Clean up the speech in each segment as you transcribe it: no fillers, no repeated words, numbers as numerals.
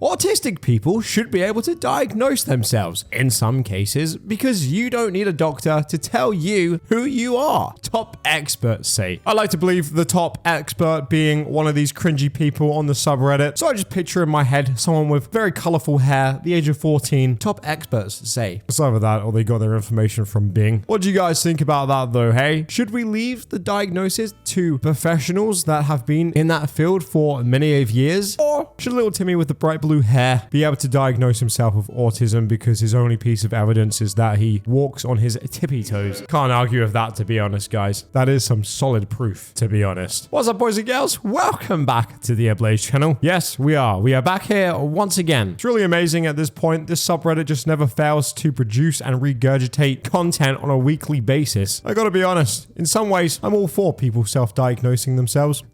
Autistic people should be able to diagnose themselves in some cases because you don't need a doctor to tell you who you are. Top experts say. I like to believe the top expert being one of these cringy people on the subreddit. So I just picture in my head someone with very colorful hair, the age of 14. Top experts say. It's either that or they got their information from Bing. What do you guys think about that though, hey? Should we leave the diagnosis to professionals that have been in that field for many of years? Or should little Timmy with the bright blue hair be able to diagnose himself with autism because his only piece of evidence is that he walks on his tippy toes? Can't argue with that, to be honest, guys. That is some solid proof, to be honest. What's up, boys and girls? Welcome back to the Ablaze channel. Yes, we are. We are back here once again. It's really amazing at this point. This subreddit just never fails to produce and regurgitate content on a weekly basis. I gotta be honest, in some ways, I'm all for people self-diagnosing themselves.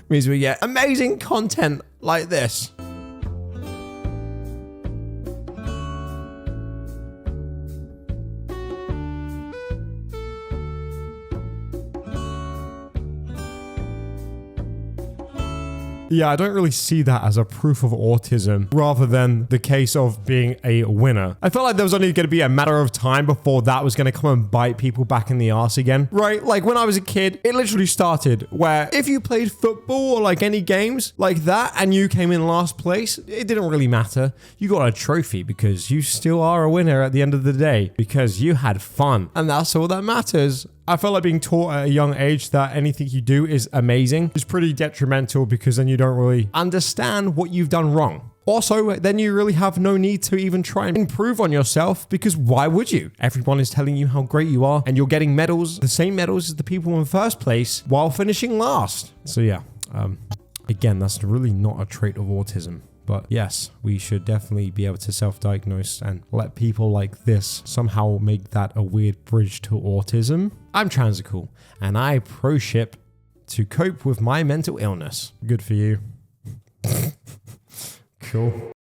Means we get amazing content like this. Yeah, I don't really see that as a proof of autism rather than the case of being a winner. I felt like there was only going to be a matter of time before that was going to come and bite people back in the ass again, right? Like when I was a kid, it literally started where if you played football or like any games like that and you came in last place, it didn't really matter. You got a trophy because you still are a winner at the end of the day because you had fun and that's all that matters. I felt like being taught at a young age that anything you do is amazing is pretty detrimental because then you don't really understand what you've done wrong. Also, then you really have no need to even try and improve on yourself because why would you? Everyone is telling you how great you are and you're getting medals, the same medals as the people in first place while finishing last. So yeah, again, that's really not a trait of autism. But yes, we should definitely be able to self-diagnose and let people like this somehow make that a weird bridge to autism. I'm transical and I pro-ship to cope with my mental illness. Good for you. Cool.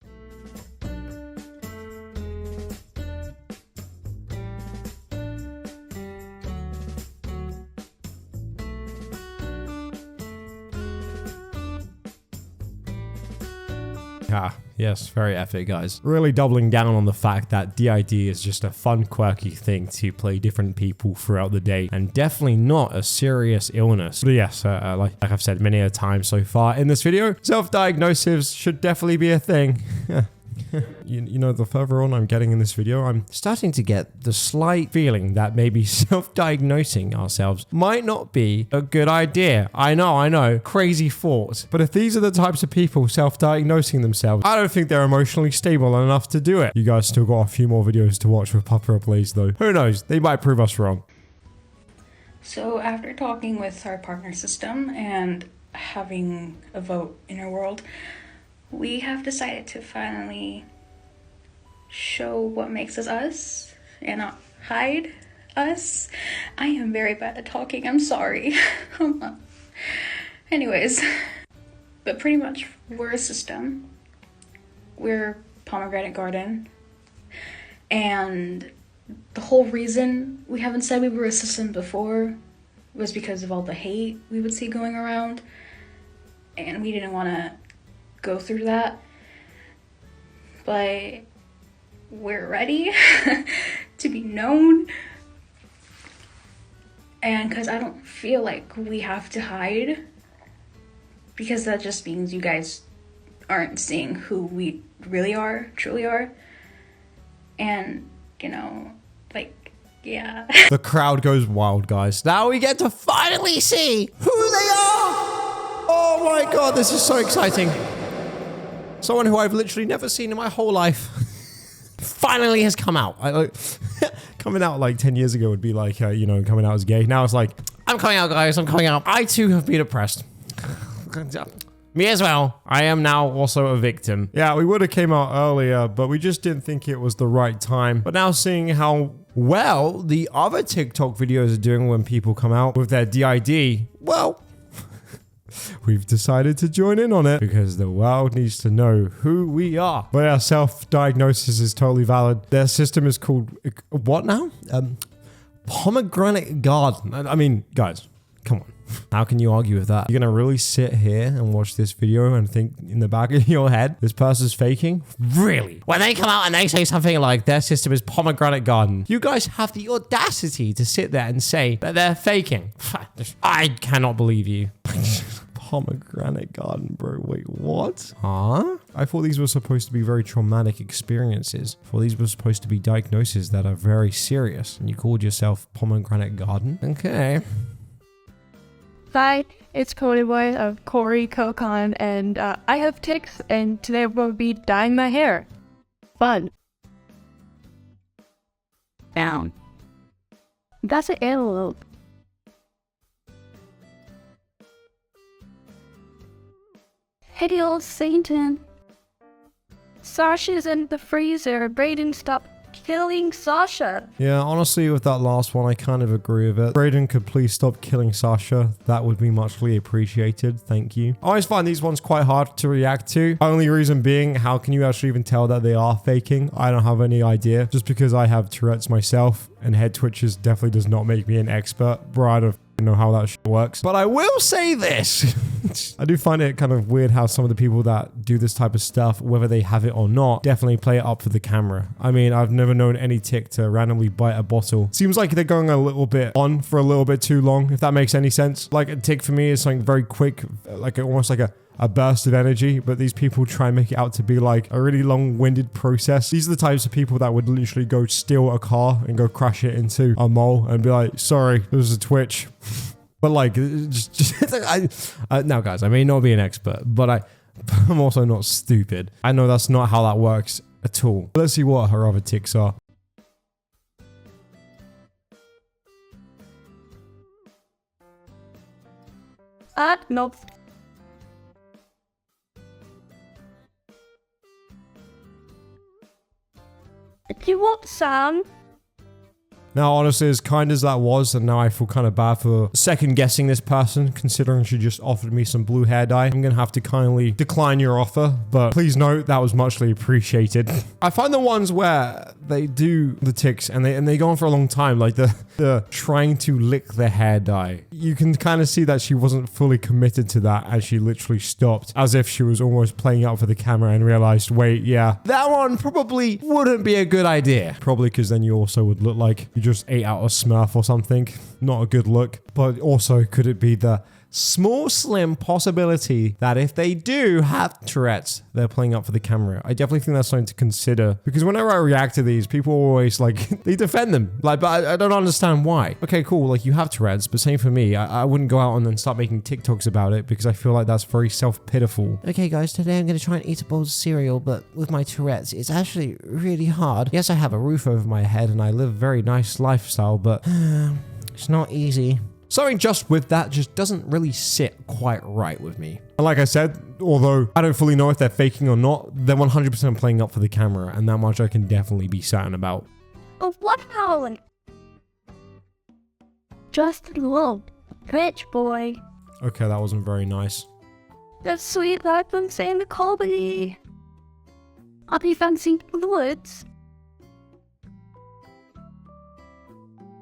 Ah, yes, very epic, guys. Really doubling down on the fact that DID is just a fun, quirky thing to play different people throughout the day and definitely not a serious illness. But yes, like I've said many a time so far in this video, self-diagnosis should definitely be a thing. You know, the further on I'm getting in this video, I'm starting to get the slight feeling that maybe self-diagnosing ourselves might not be a good idea. I know, crazy thoughts. But if these are the types of people self-diagnosing themselves, I don't think they're emotionally stable enough to do it. You guys still got a few more videos to watch with Papa Ablaze though. Who knows? They might prove us wrong. So after talking with our partner system and having a vote in our world, we have decided to finally show what makes us us and not hide us. I am very bad at talking, I'm sorry. Anyways, but pretty much we're a system. We're Pomegranate Garden. And the whole reason we haven't said we were a system before was because of all the hate we would see going around. And we didn't want to go through that, but we're ready to be known, and because I don't feel like we have to hide, because that just means you guys aren't seeing who we really are, truly are, and you know, like, yeah. The crowd goes wild, guys. Now we get to finally see who they are. Oh my god, this is so exciting. Someone who I've literally never seen in my whole life finally has come out. Coming out like 10 years ago would be like, you know, coming out as gay. Now it's like, I'm coming out, guys. I'm coming out. I too have been oppressed. Me as well. I am now also a victim. Yeah, we would have came out earlier, but we just didn't think it was the right time. But now seeing how well the other TikTok videos are doing when people come out with their DID, well, we've decided to join in on it because the world needs to know who we are. But yeah, self-diagnosis is totally valid. Their system is called, what now? Pomegranate Garden. I mean, guys, come on. How can you argue with that? You're gonna really sit here and watch this video and think in the back of your head, this person's faking? Really? When they come out and they say something like their system is pomegranate garden, you guys have the audacity to sit there and say that they're faking. I cannot believe you. Pomegranate garden, bro. Wait, what? Huh? I thought these were supposed to be very traumatic experiences. I thought these were supposed to be diagnoses that are very serious. And you called yourself pomegranate garden? Okay. Hi, it's Cody Boy of Corey Kokon, and I have tics, and today we'll be dyeing my hair. Fun. Down. That's an antelope. Hey, old Satan. Sasha's in the freezer. Brayden, stop killing Sasha. Yeah, honestly, with that last one, I kind of agree with it. Brayden, could please stop killing Sasha. That would be muchly appreciated. Thank you. I always find these ones quite hard to react to. Only reason being, how can you actually even tell that they are faking? I don't have any idea. Just because I have Tourette's myself, and head twitches definitely does not make me an expert. Bro, I don't know how that shit works. But I will say this. I do find it kind of weird how some of the people that do this type of stuff, whether they have it or not, definitely play it up for the camera. I mean, I've never known any tick to randomly bite a bottle. Seems like they're going a little bit on for a little bit too long, if that makes any sense. Like a tick for me is something very quick, like almost like a burst of energy, but these people try and make it out to be like a really long-winded process. These are the types of people that would literally go steal a car and go crash it into a mole and be like, sorry, there was a twitch. But like, now guys, I may not be an expert, but I'm also not stupid. I know that's not how that works at all. Let's see what her other ticks are. Nope. Do you want some? Now, honestly, as kind as that was, and now I feel kind of bad for second guessing this person, considering she just offered me some blue hair dye. I'm going to have to kindly decline your offer, but please note that was muchly appreciated. I find the ones where they do the tics and they go on for a long time, like the trying to lick the hair dye. You can kind of see that she wasn't fully committed to that as she literally stopped, as if she was almost playing out for the camera and realized, wait, yeah, that one probably wouldn't be a good idea. Probably because then you also would look like you just ate out a Smurf or something. Not a good look. But also, could it be the small, slim possibility that if they do have Tourette's, they're playing up for the camera? I definitely think that's something to consider, because whenever I react to these, people always like, they defend them. Like, but I don't understand why. Okay, cool. Like, you have Tourette's, but same for me. I wouldn't go out and then start making TikToks about it, because I feel like that's very self-pitiful. Okay, guys, today I'm going to try and eat a bowl of cereal, but with my Tourette's, it's actually really hard. Yes, I have a roof over my head and I live a very nice lifestyle, but it's not easy. Something just with that just doesn't really sit quite right with me. And like I said, although I don't fully know if they're faking or not, they're 100% playing up for the camera, and that much I can definitely be certain about. Oh, wow. Just a little rich boy. Okay, that wasn't very nice. The sweet life of Santa Colby. I'll be fancy the woods.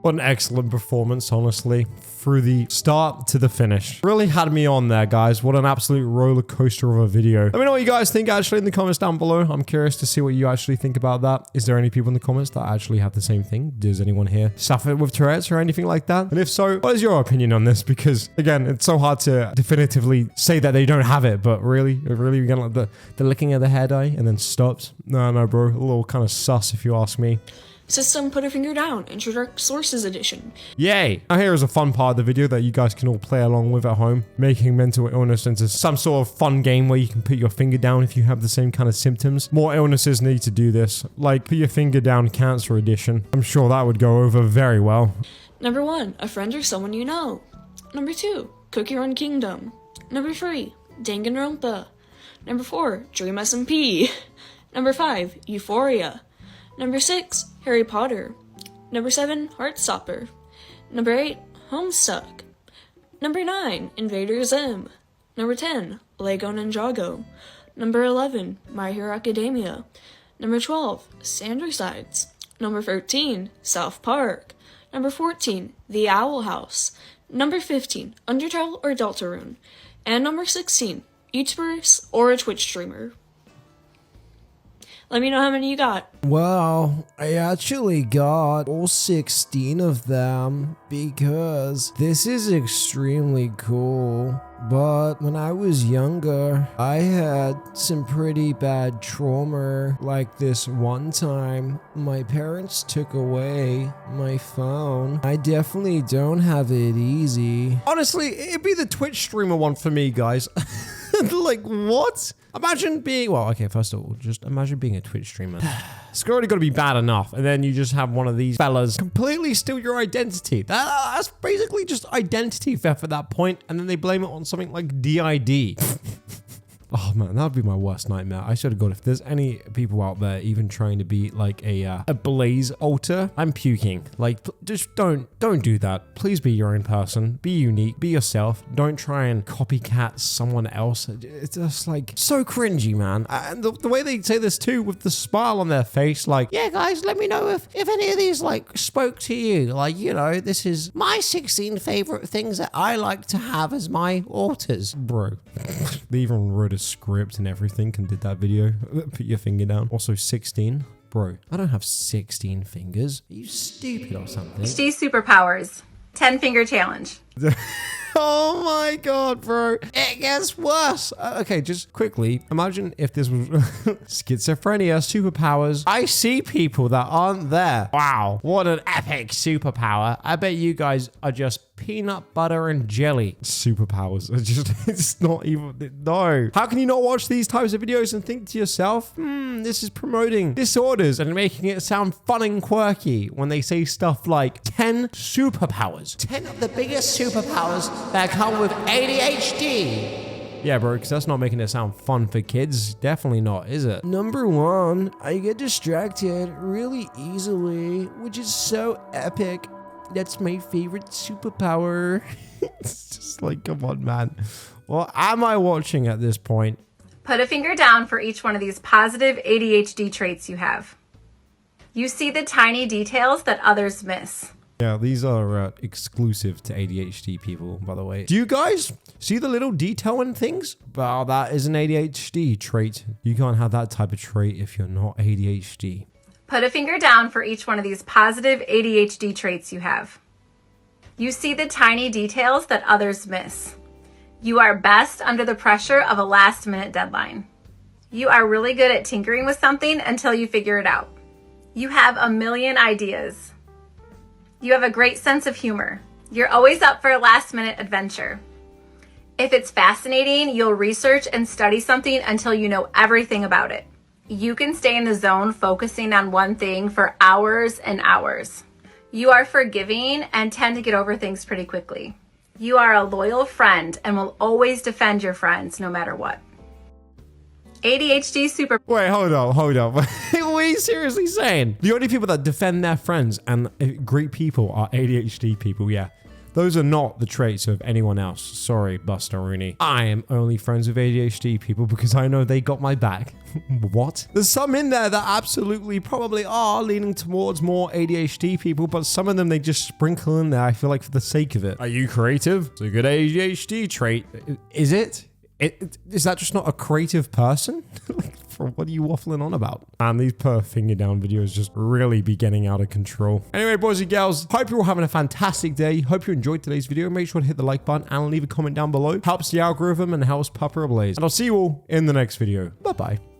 What an excellent performance, honestly. Through the start to the finish. Really had me on there, guys. What an absolute roller coaster of a video. Let me know what you guys think actually in the comments down below. I'm curious to see what you actually think about that. Is there any people in the comments that actually have the same thing? Does anyone here suffer with Tourette's or anything like that? And if so, what is your opinion on this? Because again, it's so hard to definitively say that they don't have it, but really, again, like the licking of the hair dye and then stopped. No, bro. A little kind of sus if you ask me. System Put a Finger Down, Introduct Sources Edition. Yay! Now here is a fun part of the video that you guys can all play along with at home, making mental illness into some sort of fun game where you can put your finger down if you have the same kind of symptoms. More illnesses need to do this, like Put Your Finger Down Cancer Edition. I'm sure that would go over very well. Number 1, a friend or someone you know. Number 2, Cookie Run Kingdom. Number 3, Danganronpa. Number 4, Dream SMP. Number 5, Euphoria. Number 6, Harry Potter. Number 7, Heartstopper. Number 8, Homestuck. Number 9, Invader Zim. Number 10, Lego Ninjago. Number 11, My Hero Academia. Number 12, Sandersides. Number 13, South Park. Number 14, The Owl House. Number 15, Undertale or Deltarune. And number 16, YouTubers or a Twitch streamer. Let me know how many you got. Well, I actually got all 16 of them because this is extremely cool. But when I was younger, I had some pretty bad trauma. Like this one time, my parents took away my phone. I definitely don't have it easy. Honestly, it'd be the Twitch streamer one for me, guys. Like, what? Imagine being, well, okay, first of all, just imagine being a Twitch streamer. It's already got to be bad enough. And then you just have one of these fellas completely steal your identity. That's basically just identity theft at that point. And then they blame it on something like DID. Oh man, that would be my worst nightmare. I swear to God, if there's any people out there even trying to be like a Blaze alter, I'm puking. Like, just don't do that. Please be your own person. Be unique. Be yourself. Don't try and copycat someone else. It's just like so cringy, man. And the way they say this too, with the smile on their face, like, yeah, guys, let me know if any of these like spoke to you. Like, you know, this is my 16 favorite things that I like to have as my alters, bro. They even wrote a script and everything and did that video. Put your finger down. Also 16. Bro, I don't have 16 fingers. Are you stupid or something? ADHD superpowers. 10-finger challenge. Oh my God, bro. It gets worse. Okay, just quickly, imagine if this was schizophrenia, superpowers. I see people that aren't there. Wow, what an epic superpower. I bet you guys are just peanut butter and jelly. Superpowers are just, it's not even, no. How can you not watch these types of videos and think to yourself, this is promoting disorders and making it sound fun and quirky when they say stuff like 10 superpowers. 10 of the biggest superpowers that come with ADHD. Yeah, bro, because that's not making it sound fun for kids. Definitely not, is it? Number 1, I get distracted really easily, which is so epic. That's my favorite superpower. It's just like, come on, man. What am I watching at this point? Put a finger down for each one of these positive ADHD traits you have. You see the tiny details that others miss. Yeah, these are exclusive to ADHD people, by the way. Do you guys see the little detail in things? Well, that is an ADHD trait. You can't have that type of trait if you're not ADHD. Put a finger down for each one of these positive ADHD traits you have. You see the tiny details that others miss. You are best under the pressure of a last-minute deadline. You are really good at tinkering with something until you figure it out. You have a million ideas. You have a great sense of humor. You're always up for a last-minute adventure. If it's fascinating, you'll research and study something until you know everything about it. You can stay in the zone focusing on one thing for hours and hours. You are forgiving and tend to get over things pretty quickly. You are a loyal friend and will always defend your friends no matter what. ADHD super... Wait, hold up. What are you seriously saying? The only people that defend their friends and great people are ADHD people, yeah. Those are not the traits of anyone else. Sorry, Buster Rooney. I am only friends with ADHD people because I know they got my back. What? There's some in there that absolutely probably are leaning towards more ADHD people, but some of them they just sprinkle in there, I feel like, for the sake of it. Are you creative? It's a good ADHD trait. Is it? Is that just not a creative person? What are you waffling on about? And these per finger down videos just really be getting out of control. Anyway, boys and girls, hope you're all having a fantastic day. Hope you enjoyed today's video. Make sure to hit the like button and leave a comment down below. Helps the algorithm and helps Papa Blaze. And I'll see you all in the next video. Bye-bye.